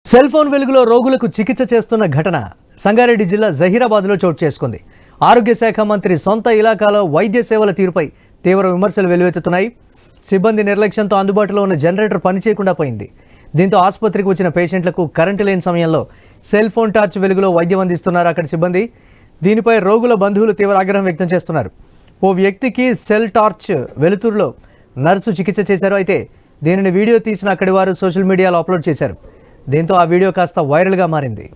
Cell phone వెలుగులో రోగులకు చికిత్స చేస్తున్న ఘటన సంగారెడ్డి జిల్లా జహీరాబాద్లో చోటు చేసుకుంది. ఆరోగ్య శాఖ మంత్రి సొంత ఇలాకాలో వైద్య సేవల తీరుపై తీవ్ర విమర్శలు వెల్లువెత్తుతున్నాయి. సిబ్బంది నిర్లక్ష్యంతో అందుబాటులో ఉన్న జనరేటర్ పనిచేయకుండా పోయింది. దీంతో ఆసుపత్రికి వచ్చిన పేషెంట్లకు కరెంటు లేని సమయంలో సెల్ ఫోన్ టార్చ్ వెలుగులో వైద్యం అందిస్తున్నారు అక్కడి సిబ్బంది. దీనిపై రోగుల బంధువులు తీవ్ర ఆగ్రహం వ్యక్తం చేస్తున్నారు. ఓ వ్యక్తికి సెల్ టార్చ్ వెలుతురులో నర్సు చికిత్స చేశారు. అయితే దీనిని వీడియో తీసిన అక్కడి వారు సోషల్ మీడియాలో అప్లోడ్ చేశారు. దీంతో ఆ వీడియో కాస్త వైరల్గా మారింది.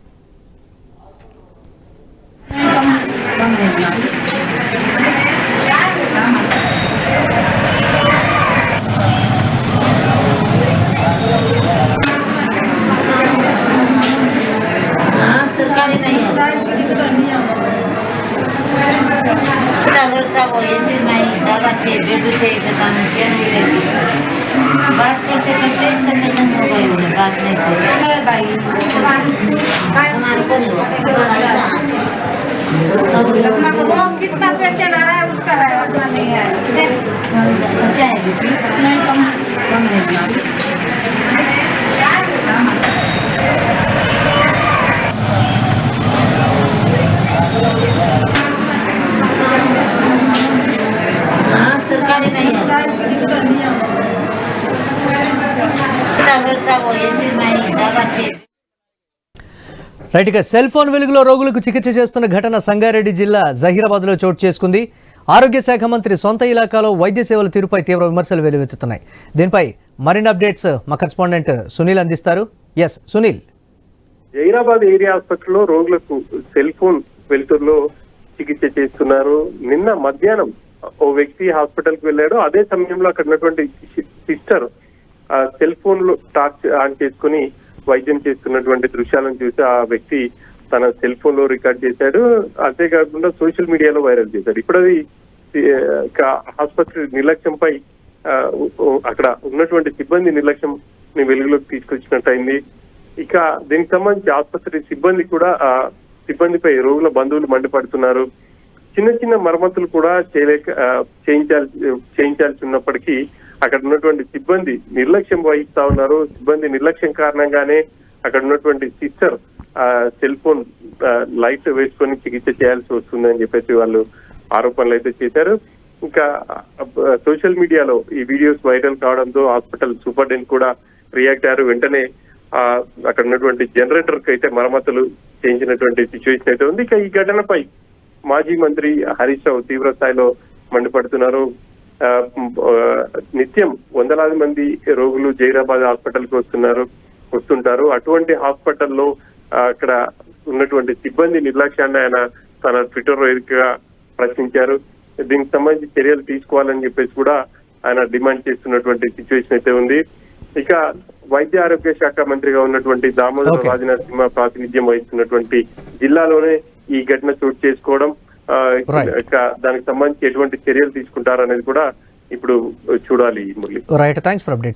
बात करते करते इंटरनेट हो गई है, बात नहीं कर भाई हमारे को अपना को कितना पेशेंट आ रहा है उसका है अपना नहीं है अच्छा है नहीं कम नहीं हाँ सरकारी नहीं है రైట్, ఇక సెల్ ఫోన్ వెలుగులో రోగులకు చికిత్స చేస్తున్న ఘటన సంగారెడ్డి జిల్లా జహీరాబాద్లో చోటు చేసుకుంది. ఆరోగ్య శాఖ మంత్రి సొంత ఇలాకాలో వైద్య సేవల తీరుపై తీవ్ర విమర్శలు వెల్లువెత్తుతున్నాయి. దీనిపై మరిన్ని అప్డేట్స్ మా కరెస్పాండెంట్ సునీల్ అందిస్తారు. ఎస్ సునీల్. జహీరాబాద్ ఏరియా ఆసుపత్రిలో రోగులకు సెల్ ఫోన్ వెలుతురులో చికిత్స చేస్తున్నారు. నిన్న మధ్యాహ్నం ఓ వ్యక్తి హాస్పిటల్ కి వెళ్ళాడు. అదే సమయంలో అక్కడ ఉన్నటువంటి సిస్టర్ సెల్ ఫోన్ లో టార్చ్ ఆన్ చేసుకుని వైద్యం చేస్తున్నటువంటి దృశ్యాలను చూసి ఆ వ్యక్తి తన సెల్ ఫోన్ లో రికార్డ్ చేశాడు. అంతేకాకుండా సోషల్ మీడియాలో వైరల్ చేశాడు. ఇప్పుడు అది ఆసుపత్రి నిర్లక్ష్యంపై అక్కడ ఉన్నటువంటి సిబ్బంది నిర్లక్ష్యం వెలుగులోకి తీసుకొచ్చినట్టయింది. ఇక దీనికి సంబంధించి ఆసుపత్రి సిబ్బంది కూడా సిబ్బందిపై రోగుల బంధువులు మండిపడుతున్నారు. చిన్న చిన్న మరమ్మతులు కూడా చేయించాల్సి ఉన్నప్పటికీ అక్కడ ఉన్నటువంటి సిబ్బంది నిర్లక్ష్యం వహిస్తా ఉన్నారు. సిబ్బంది నిర్లక్ష్యం కారణంగానే అక్కడ ఉన్నటువంటి సిస్టర్ సెల్ ఫోన్ లైట్ వేసుకొని చికిత్స చేయాల్సి వస్తుందని చెప్పేసి వాళ్ళు ఆరోపణలు అయితే చేశారు. ఇంకా సోషల్ మీడియాలో ఈ వీడియోస్ వైరల్ కావడంతో హాస్పిటల్ సూపరింటెండెంట్ కూడా రియాక్ట్ అయ్యారు. వెంటనే అక్కడ ఉన్నటువంటి జనరేటర్ కి అయితే మరమ్మతులు చేయించినటువంటి సిచ్యువేషన్ అయితే ఉంది. ఇక ఈ ఘటనపై మాజీ మంత్రి హరీష్ రావు తీవ్ర స్థాయిలో మండిపడుతున్నారు. నిత్యం వందలాది మంది రోగులు జహీరాబాద్ హాస్పిటల్ కి వస్తుంటారు. అటువంటి హాస్పిటల్లో అక్కడ ఉన్నటువంటి సిబ్బంది నిర్లక్ష్యాన్ని ఆయన తన ట్విట్టర్ వేదికగా ప్రశ్నించారు. దీనికి సంబంధించి చర్యలు తీసుకోవాలని చెప్పేసి కూడా ఆయన డిమాండ్ చేస్తున్నటువంటి సిచ్యువేషన్ అయితే ఉంది. ఇక వైద్య ఆరోగ్య శాఖ మంత్రిగా ఉన్నటువంటి దామోదర రాజనరసింహ ప్రాతినిధ్యం వహిస్తున్నటువంటి జిల్లాలోనే ఈ ఘటన చోటు చేసుకోవడం, దానికి సంబంధించి ఎటువంటి చర్యలు తీసుకుంటారనేది కూడా ఇప్పుడు చూడాలి. Murali. Right, thanks for updates.